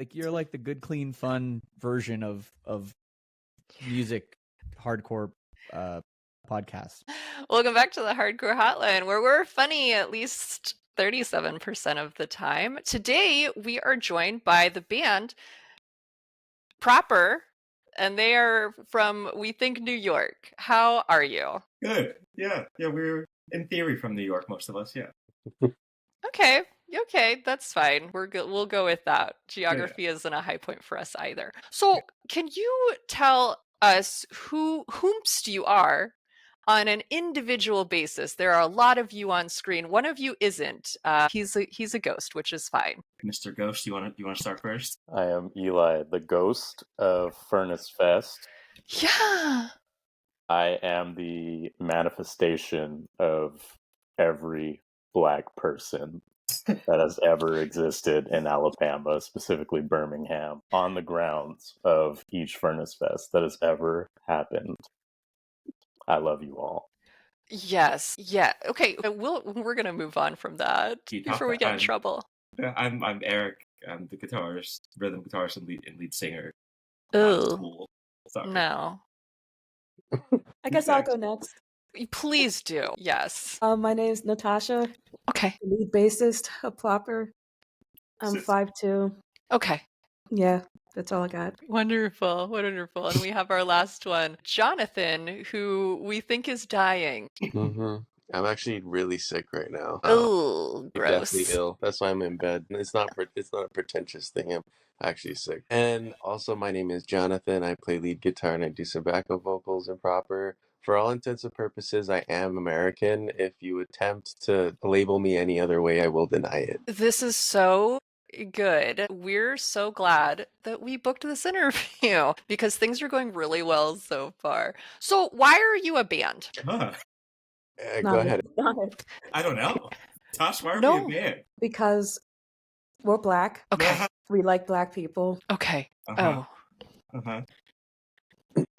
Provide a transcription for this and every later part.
Like you're like the good, clean, fun version of music hardcore podcast. Welcome back to the Hardcore Hotline, where we're funny at least 37% of the time. Today, we are joined by the band Proper, and they are from, we think, New York. How are you? Good. Yeah. We're in theory from New York, most of us. Yeah. Okay, that's fine. We'll go with that. Geography isn't a high point for us either. So, can you tell us whomst you are on an individual basis? There are a lot of you on screen. One of you isn't. He's a ghost, which is fine. Mr. Ghost, you want to start first? I am Eli, the ghost of Furnace Fest. Yeah. I am the manifestation of every Black person that has ever existed in Alabama, specifically Birmingham, on the grounds of each Furnace Fest that has ever happened. I love you all. Yes. Yeah. Okay. We're gonna move on from that before we get in trouble. I'm Eric. I'm the guitarist, rhythm guitarist, and lead singer. Oh, cool. Sorry. No. I guess I'll go next. Please do. Yes. My name is Natasha. Okay. Lead bassist of Plopper. I'm 5'2". Okay. Yeah, that's all I got. Wonderful. And we have our last one, Jonathan, who we think is dying. I'm actually really sick right now. Oh, gross. Deathly ill. That's why I'm in bed. It's not a pretentious thing. I'm actually sick. And also, my name is Jonathan. I play lead guitar and I do some backup vocals in Proper. For all intents and purposes, I am American. If you attempt to label me any other way, I will deny it. This is so good. We're so glad that we booked this interview because things are going really well so far. So why are you a band? Go ahead. I don't know. Tosh, why are we a band? Because we're Black. Okay. We like Black people. Okay.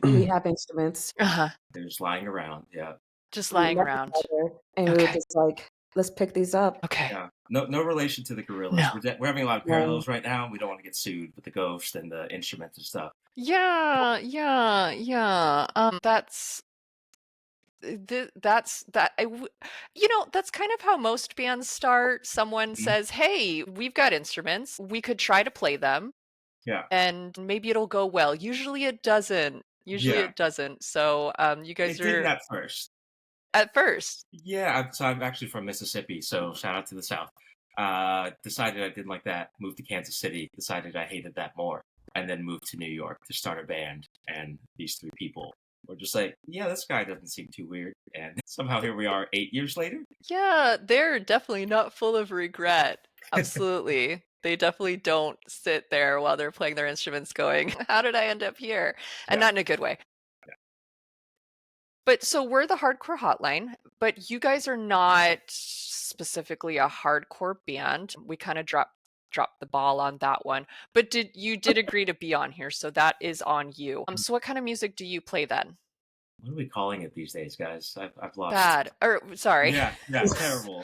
We have instruments. They're just lying around. Yeah. Just lying around. And we were just like, let's pick these up. Okay. Yeah. No relation to the Gorillas. No. We're having a lot of parallels right now. We don't want to get sued with the ghost and the instruments and stuff. Yeah. That's kind of how most bands start. Someone says, hey, we've got instruments, we could try to play them, and maybe it'll go well. Usually it doesn't. So you guys did at first. I'm actually from Mississippi, so shout out to the South. Decided I didn't like that, moved to Kansas City, decided I hated that more, and then moved to New York to start a band. And these three people were just like, yeah, this guy doesn't seem too weird. And somehow here we are 8 years later. Yeah, they're definitely not full of regret. Absolutely. They definitely don't sit there while they're playing their instruments going, how did I end up here? And not in a good way. Yeah. But so we're the Hardcore Hotline, but you guys are not specifically a hardcore band. We kind of dropped the ball on that one. But you did agree to be on here, so that is on you. So what kind of music do you play then? What are we calling it these days, guys? I've lost. Bad. Or sorry. Yeah, terrible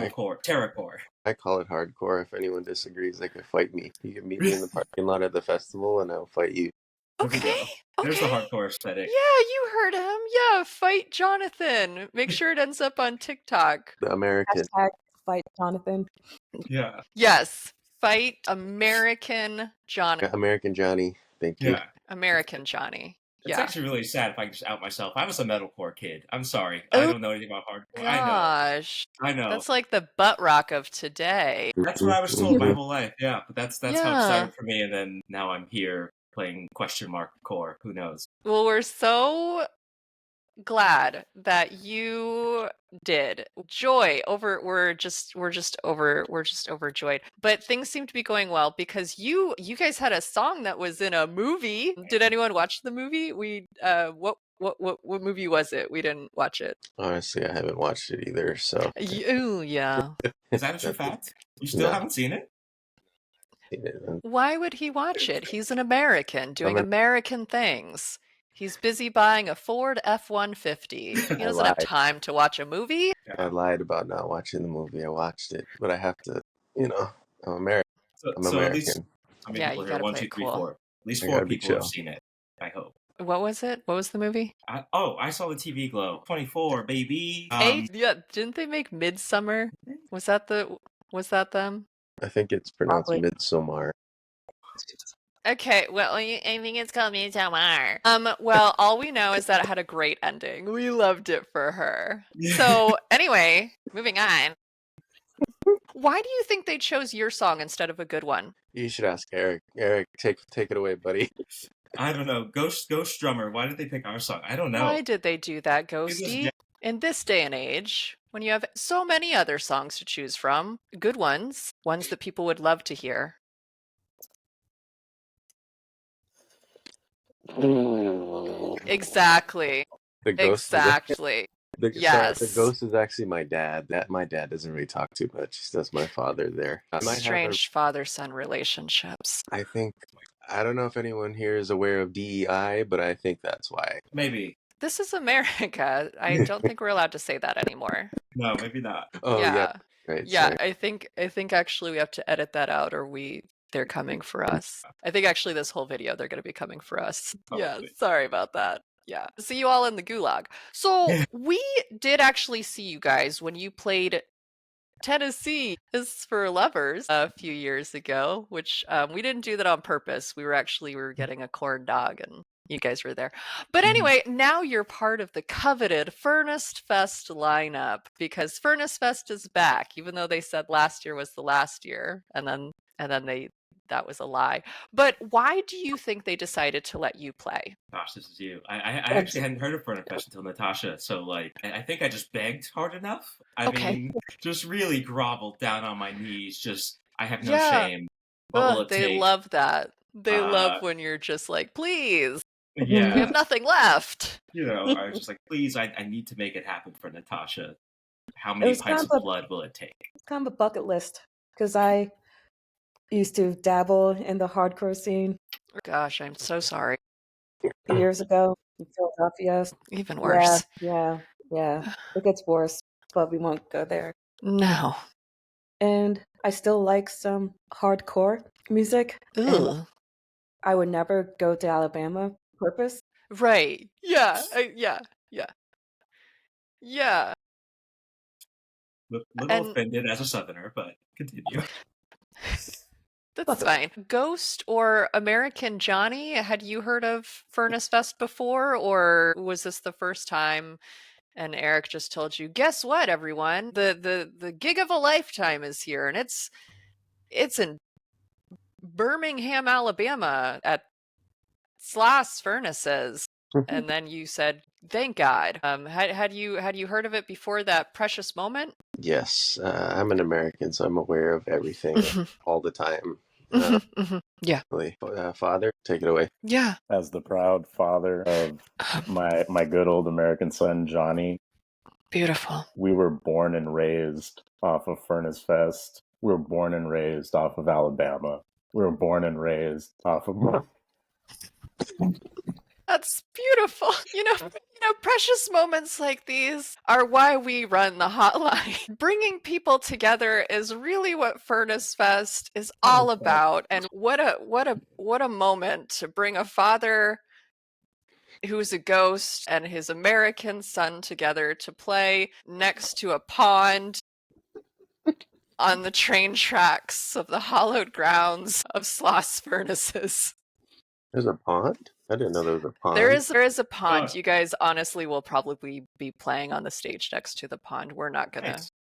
core, terrorcore. I call it hardcore. If anyone disagrees, they can fight me. You can meet me in the parking lot at the festival, and I'll fight you. Okay. There's the hardcore aesthetic. Yeah, you heard him. Yeah, fight Jonathan. Make sure it ends up on TikTok. The American. Fight Jonathan. Yeah. Yes. Fight American Johnny. American Johnny. Thank you. Yeah. American Johnny. It's actually really sad if I can just out myself. I was a metalcore kid. I'm sorry. Oh, I don't know anything about hardcore. Gosh. I know. That's like the butt rock of today. That's what I was told my whole life. Yeah, but that's how it started for me. And then now I'm here playing question mark core. Who knows? Well, we're so glad that you did. We're just overjoyed. But things seem to be going well because you guys had a song that was in a movie. Did anyone watch the movie? What movie was it? We didn't watch it. Honestly, I haven't watched it either. So yeah. Is that a true fact? You still haven't seen it? Why would he watch it? He's an American doing American things. He's busy buying a Ford F-150. He doesn't have time to watch a movie. I lied about not watching the movie. I watched it, but I have to, I'm American. I'm American. How many Yeah, people you here? gotta One, play two, it three, cool. four. At least I 4 gotta be people have chill. seen it. I hope. What was it? What was the movie? I saw the TV Glow. 24, baby. Yeah, didn't they make Midsummer? Was that them? I think it's pronounced Probably. Midsommar. Okay, well, I think it's called Midsummer. Well, all we know is that it had a great ending. We loved it for her. So, anyway, moving on. Why do you think they chose your song instead of a good one? You should ask Eric. Eric, take it away, buddy. I don't know. Ghost Drummer. Why did they pick our song? I don't know. Why did they do that, It was- Ghosty? In this day and age, when you have so many other songs to choose from, good ones that people would love to hear. Exactly. The ghost. Exactly. Yes. The ghost is actually my dad. My dad doesn't really talk too much. That's my father there. I might have Strange father-son relationships. I don't know if anyone here is aware of DEI, but I think that's why. Maybe. This is America. I don't think we're allowed to say that anymore. No, maybe not. Oh yeah, right. Yeah, Sorry. I think actually we have to edit that out or they're coming for us. I think actually this whole video they're going to be coming for us. Yeah, Probably. sorry about that. Yeah. See you all in the gulag. So, we did actually see you guys when you played Tennessee is for Lovers a few years ago, which we didn't do that on purpose. We were getting a corn dog and you guys were there. But anyway, now you're part of the coveted Furnace Fest lineup because Furnace Fest is back, even though they said last year was the last year, and then that was a lie. But why do you think they decided to let you play? Gosh, this is you. I actually hadn't heard of Furnace Fest until Natasha, so like I think I just begged hard enough. I mean, just really groveled down on my knees. Just I have no shame. What will it they take? love that. They love when you're just like, please. Yeah. We have nothing left. I was just like, please, I need to make it happen for Natasha. How many pints of blood will it take? It's kind of a bucket list because I used to dabble in the hardcore scene. Gosh, I'm so sorry. Years ago in Philadelphia. Even worse. Yeah. It gets worse, but we won't go there. No. And I still like some hardcore music. Ugh. I would never go to Alabama on purpose. Right. Yeah. Yeah. Little offended as a Southerner, but continue. That's fine. Ghost or American Johnny, had you heard of Furnace Fest before, or was this the first time and Eric just told you, guess what, everyone? The gig of a lifetime is here, and it's in Birmingham, Alabama at Sloss Furnaces. And then you said, thank God. Had you heard of it before that precious moment? Yes, I'm an American, so I'm aware of everything all the time. Yeah. Father, take it away. Yeah. As the proud father of my good old American son, Johnny. Beautiful. We were born and raised off of Furnace Fest. We were born and raised off of Alabama. We were born and raised off of... That's beautiful. Precious moments like these are why we run the hotline. Bringing people together is really what Furnace Fest is all about. And what a moment to bring a father who's a ghost and his American son together to play next to a pond on the train tracks of the hollowed grounds of Sloss Furnaces. There's a pond? I didn't know there was a pond. There is a pond. You guys honestly will probably be playing on the stage next to the pond. We're not gonna. Nice.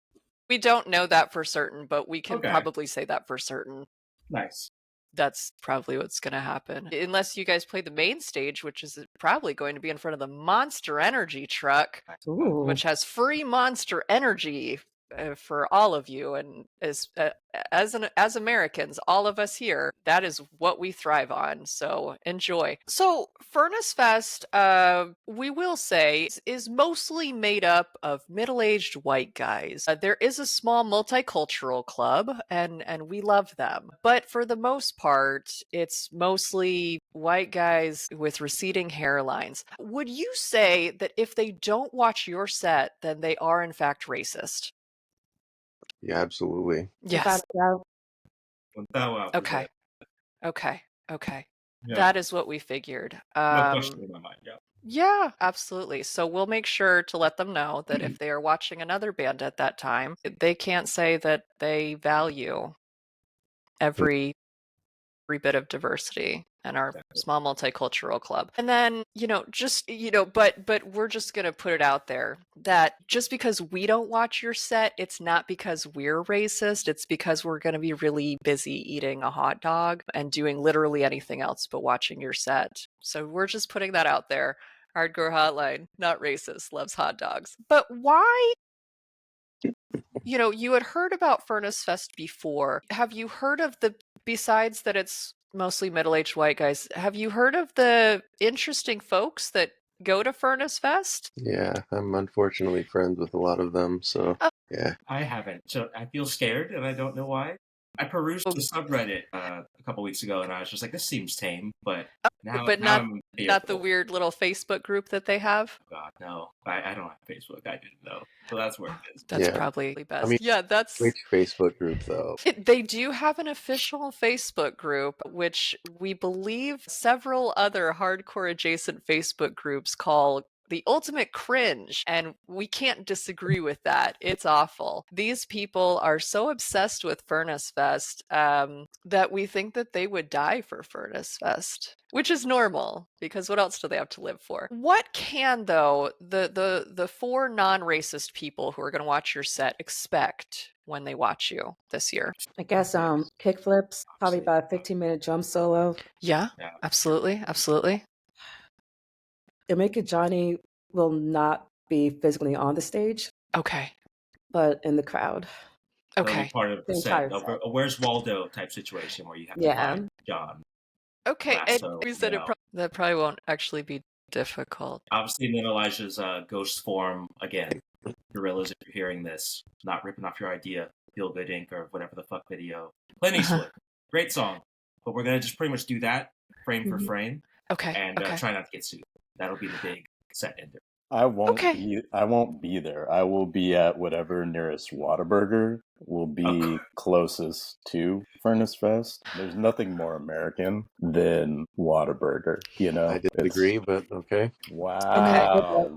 We don't know that for certain, but we can probably say that for certain. Nice. That's probably what's gonna happen. Unless you guys play the main stage, which is probably going to be in front of the Monster Energy truck, which has free Monster Energy for all of you, and as Americans, all of us here, that is what we thrive on. So enjoy. So Furnace Fest, we will say, is mostly made up of middle-aged white guys. There is a small multicultural club, and we love them. But for the most part, it's mostly white guys with receding hairlines. Would you say that if they don't watch your set, then they are in fact racist? Yeah, absolutely. Yes. Okay. Okay. Okay. Yeah. That is what we figured. No question in my mind. Yeah. Yeah, absolutely. So we'll make sure to let them know that if they are watching another band at that time, they can't say that they value every bit of diversity in our small multicultural club. And then, but we're just going to put it out there that just because we don't watch your set, it's not because we're racist. It's because we're going to be really busy eating a hot dog and doing literally anything else but watching your set. So we're just putting that out there. Hardcore Hotline, not racist, loves hot dogs. But why? You had heard about Furnace Fest before. Have you heard of besides that it's mostly middle-aged white guys, have you heard of the interesting folks that go to Furnace Fest? Yeah, I'm unfortunately friends with a lot of them, so yeah. I haven't. So I feel scared, and I don't know why. I perused the subreddit a couple weeks ago, and I was just like, "This seems tame," but now I'm not the weird little Facebook group that they have. Oh God, no! I don't have Facebook. I didn't know, so that's where it is. That's probably best. I mean, that's which Facebook group though? They do have an official Facebook group, which we believe several other hardcore adjacent Facebook groups call the ultimate cringe, and we can't disagree with that. It's awful. These people are so obsessed with Furnace Fest that we think that they would die for Furnace Fest, which is normal because what else do they have to live for? What can, though, the four non-racist people who are going to watch your set expect when they watch you this year? I guess kickflips, probably about a 15-minute drum solo. Yeah, absolutely. Jamaica Johnny will not be physically on the stage. Okay. But in the crowd. Okay. Part of the set. A Where's Waldo type situation where you have to find John. Okay, and you said that probably won't actually be difficult. Obviously, and then Elijah's ghost form again. Gorillas, if you're hearing this, not ripping off your idea, Feel Good Inc. or whatever the fuck video. Clint Eastwood, great song, but we're gonna just pretty much do that frame for frame. Okay. And try not to get sued. That'll be the big set ender. I won't be there. I will be at whatever nearest Whataburger will be closest to Furnace Fest. There's nothing more American than Whataburger, I disagree, but okay. Wow.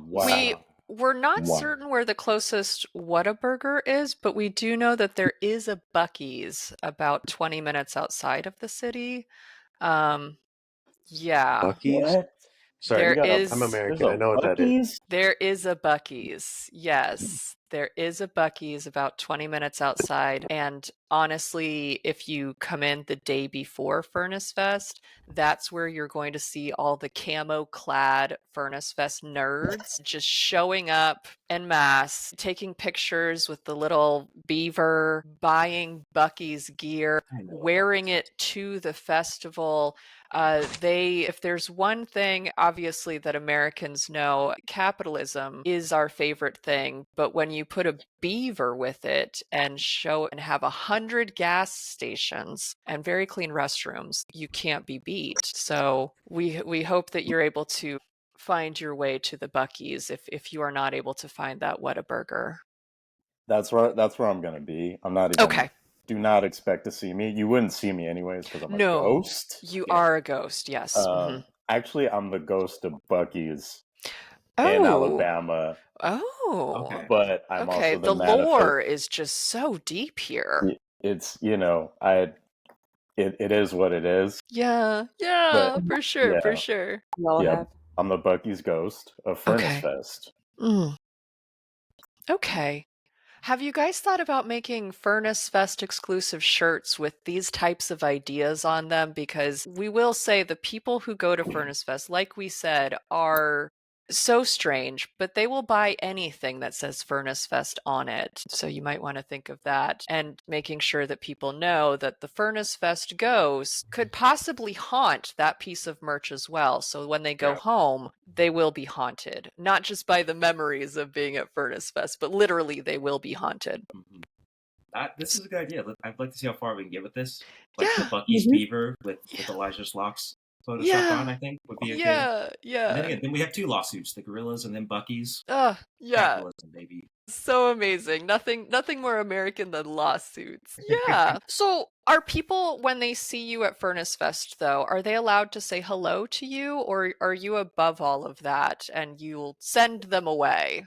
We're not certain where the closest Whataburger is, but we do know that there is a Buc-ee's about 20 minutes outside of the city. Yeah. Buc-ee's? What? Sorry, I'm American. I know what that is. There is a Buc-ee's. Yes. There is a Buc-ee's about 20 minutes outside. And honestly, if you come in the day before Furnace Fest, that's where you're going to see all the camo-clad Furnace Fest nerds just showing up en masse, taking pictures with the little beaver, buying Buc-ee's gear, wearing it to the festival. If there's one thing, obviously, that Americans know, capitalism is our favorite thing. But when you put a beaver with it and have 100 gas stations and very clean restrooms, you can't be beat. So we hope that you're able to find your way to the Buc-ee's if you are not able to find that Whataburger. That's where I'm gonna be. I'm not even okay. Do not expect to see me. You wouldn't see me anyways because I'm a ghost. You are a ghost, yes. Actually, I'm the ghost of Buc-ee's in Alabama. Oh. Okay. But I'm also the lore is just so deep here. It's, it is what it is. Yeah, but, for sure. Yeah, I'm the Buc-ee's ghost of Furnace Fest. Okay. Have you guys thought about making Furnace Fest exclusive shirts with these types of ideas on them? Because we will say the people who go to Furnace Fest, like we said, are so strange, but they will buy anything that says Furnace Fest on it. So you might want to think of that and making sure that people know that the Furnace Fest ghost could possibly haunt that piece of merch as well. So when they go home, they will be haunted, not just by the memories of being at Furnace Fest, but literally they will be haunted. This is a good idea. I'd like to see how far we can get with this. Like the Buc-ee's beaver with Elijah's locks Photoshop on, I think, would be okay. Yeah. And then we have two lawsuits, the Gorillas and then Buc-ee's. Yeah. Capitalism, baby. So amazing. Nothing more American than lawsuits. Yeah. So are people, when they see you at Furnace Fest though, are they allowed to say hello to you, or are you above all of that and you'll send them away?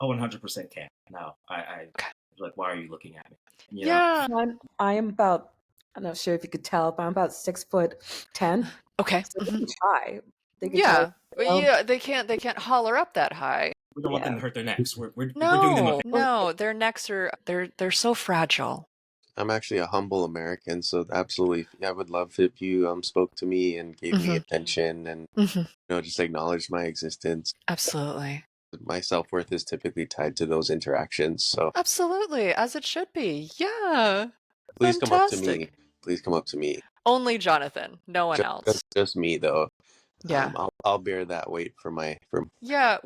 Oh, 100% can. No, Okay. like, why are you looking at me? You know? Yeah. I am about, I'm not sure if you could tell, but I'm about 6'10". Okay. So they can try. They can try. Yeah. But yeah, they can't holler up that high. We don't want them to hurt their necks. We're doing them a favor. No, their necks are they're so fragile. I'm actually a humble American, so absolutely, I would love if you spoke to me and gave me attention and just acknowledged my existence. Absolutely. My self-worth is typically tied to those interactions, so Absolutely, as it should be. Yeah. please come up to me. Fantastic. Please come up to me. Only Jonathan, no one else. Just me though. Yeah. I'll bear that weight for Yeah.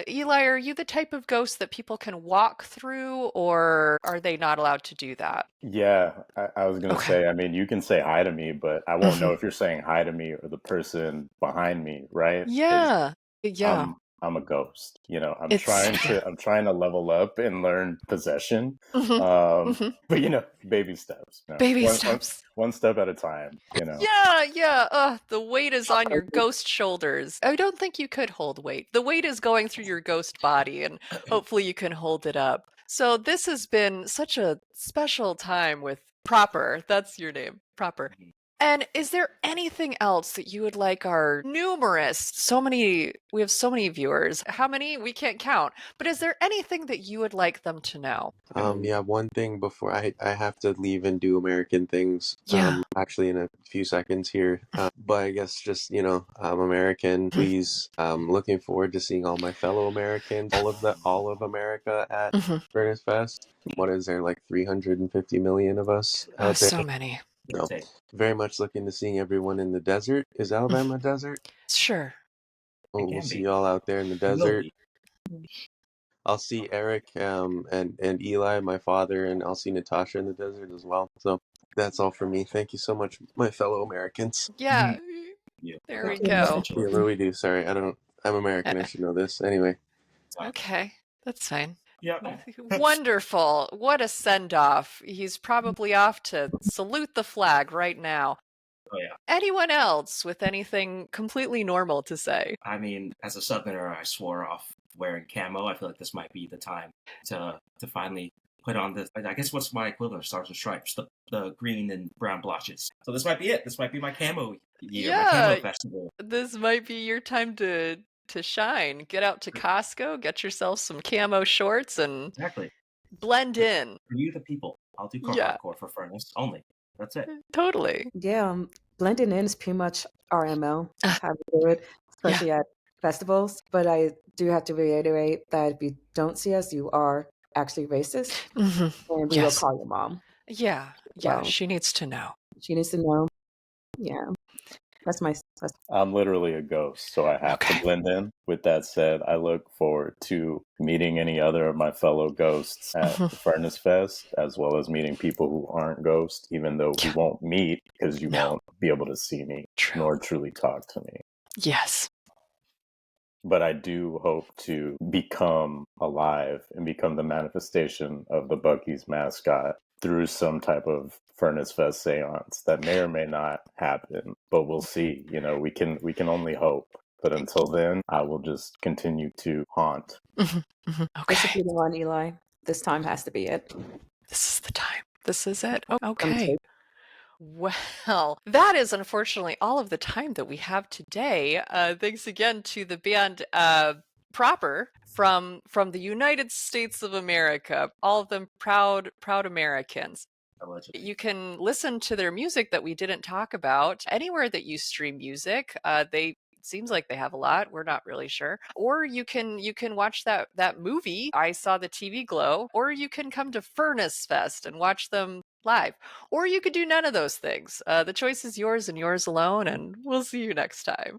Eli, are you the type of ghost that people can walk through, or are they not allowed to do that? Yeah, I was gonna Okay. say, I mean, you can say hi to me, but I won't know if you're saying hi to me or the person behind me, right? 'Cause Yeah. Yeah. I'm a ghost. I'm It's trying to level up and learn possession. Mhm. But baby steps. Baby steps. One step at a time. Yeah. The weight is on your ghost shoulders. I don't think you could hold weight. The weight is going through your ghost body, and hopefully you can hold it up. So this has been such a special time with Proper. That's your name, Proper. And is there anything else that you would like our we have so many viewers. How many? We can't count. But is there anything that you would like them to know? Yeah, one thing before I have to leave and do American things. Yeah. Actually in a few seconds here. But I guess just, I'm American. Please, looking forward to seeing all my fellow Americans, all of America at Furnace Fest. What is there, like 350 million of us out there? So many. No. Very much looking to seeing everyone in the desert. Is Alabama a desert? Sure. We'll see you all out there in the desert. I'll see Eric and Eli, my father, and I'll see Natasha in the desert as well. So that's all for me. Thank you so much, my fellow Americans. Yeah. There we go. Yeah, what do we do? Sorry, I'm American. I should know this. Anyway. Okay, that's fine. Yeah. Wonderful. What a send off. He's probably off to salute the flag right now. Oh, yeah. Anyone else with anything completely normal to say? I mean, as a Southerner, I swore off wearing camo. I feel like this might be the time to finally put on this. I guess what's my equivalent of Stars and Stripes, the green and brown blotches. So this might be it. This might be my camo year, my camo festival. This might be your time to shine. Get out to Costco, get yourself some camo shorts, and blend in. For you, the people. I'll do hardcore for Furnace only. That's it. Totally. Yeah, blending in is pretty much our MO. How we do it, especially at festivals. But I do have to reiterate that if you don't see us, you are actually racist, and we will call your mom. Yeah, she needs to know. She needs to know. Yeah, that's I'm literally a ghost, so I have to blend in. With that said, I look forward to meeting any other of my fellow ghosts at the Furnace Fest, as well as meeting people who aren't ghosts, even though we won't meet because you won't be able to see me nor truly talk to me. Yes. But I do hope to become alive and become the manifestation of the Buc-ee's mascot through some type of Furnace Fest seance that may or may not happen, but we'll see. We can only hope. But until then, I will just continue to haunt. Okay. Basically, the one, Eli. This time has to be it. This is the time. This is it. Okay. Well, that is unfortunately all of the time that we have today. Thanks again to the band Proper from the United States of America. All of them proud Americans. You can listen to their music that we didn't talk about anywhere that you stream music. Seems like they have a lot. We're not really sure. Or you can watch that movie, I Saw the TV Glow, or you can come to Furnace Fest and watch them live. Or you could do none of those things. The choice is yours and yours alone, and we'll see you next time.